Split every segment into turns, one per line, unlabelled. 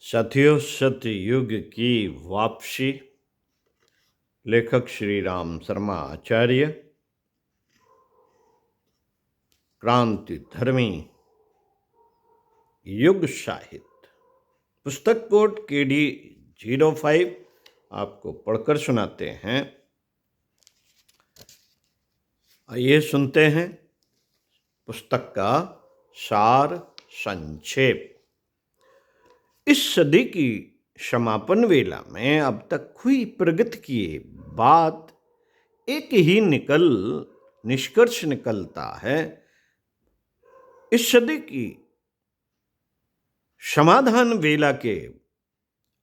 साथियों, सतयुग की वापसी। लेखक श्री राम शर्मा आचार्य। क्रांति धर्मी युग साहित्य। पुस्तक कोड KD 05 आपको पढ़कर सुनाते हैं। आइए सुनते हैं पुस्तक का सार संक्षेप। इस सदी की समापन वेला में अब तक हुई प्रगति की बात एक ही निष्कर्ष निकलता है। इस सदी की समाधान वेला के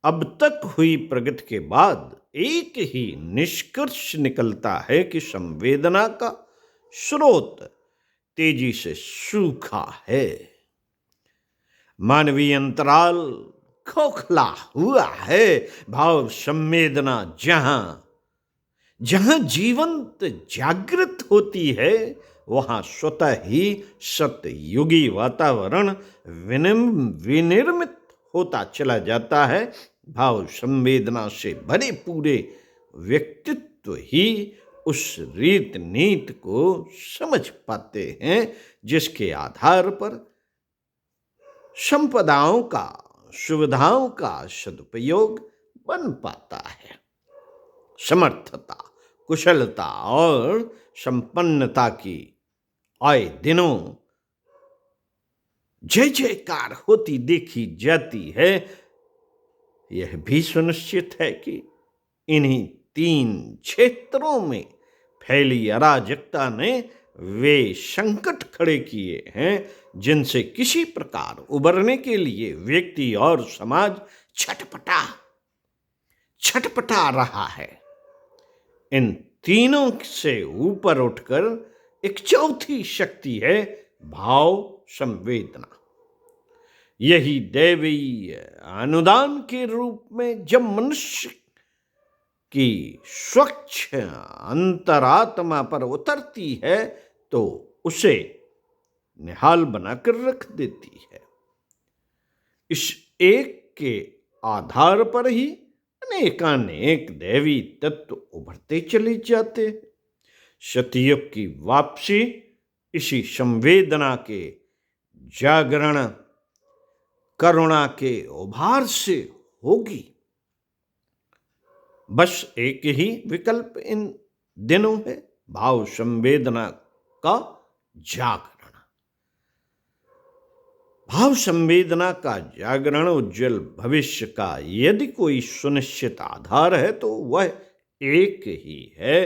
अब तक हुई प्रगति के बाद एक ही निष्कर्ष निकलता है कि संवेदना का स्रोत तेजी से सूखा है। मानवीय अंतराल खोखला हुआ है। भाव संवेदना जहां जीवंत जागृत होती है, वहां स्वतः ही सतयुगी वातावरण विनिर्मित होता चला जाता है। भाव संवेदना से भरे पूरे व्यक्तित्व ही उस रीत नीत को समझ पाते हैं जिसके आधार पर संपदाओं का, सुविधाओं का सदुपयोग बन पाता है। समर्थता, कुशलता और संपन्नता की आए दिनों जय जयकार होती देखी जाती है। यह भी सुनिश्चित है कि इन्हीं 3 क्षेत्रों में फैली अराजकता ने वे संकट खड़े किए हैं जिनसे किसी प्रकार उबरने के लिए व्यक्ति और समाज छटपटा रहा है। इन तीनों से ऊपर उठकर एक चौथी शक्ति है भाव संवेदना। यही दैवीय अनुदान के रूप में जब मनुष्य की स्वच्छ अंतरात्मा पर उतरती है तो उसे निहाल बनाकर रख देती है। इस एक के आधार पर ही अनेकानेक दैवी तत्व उभरते चले जाते हैं। सतयुग की वापसी इसी संवेदना के जागरण, करुणा के उभार से होगी। बस एक ही विकल्प इन दिनों है, भाव संवेदना का जागरण। भाव संवेदना का जागरण उज्जवल भविष्य का यदि कोई सुनिश्चित आधार है तो वह एक ही है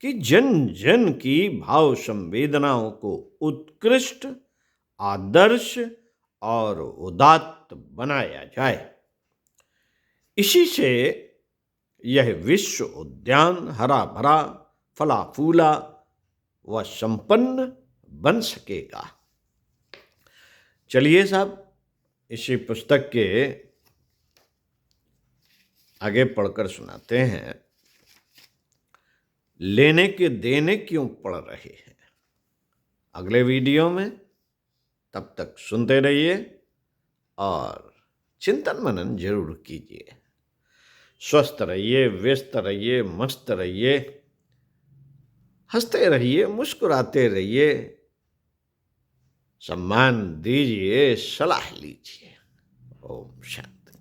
कि जन जन की भाव संवेदनाओं को उत्कृष्ट, आदर्श और उदात्त बनाया जाए। इसी से यह विश्व उद्यान हरा भरा, फला फूला व संपन्न बन सकेगा। चलिए साहब, इसी पुस्तक के आगे पढ़कर सुनाते हैं। लेने के देने क्यों पड़ रहे हैं, अगले वीडियो में। तब तक सुनते रहिए और चिंतन मनन जरूर कीजिए। स्वस्थ रहिए, व्यस्त रहिए, मस्त रहिए, हंसते रहिए, मुस्कुराते रहिए, सम्मान दीजिए, सलाह लीजिए। ओम शांति।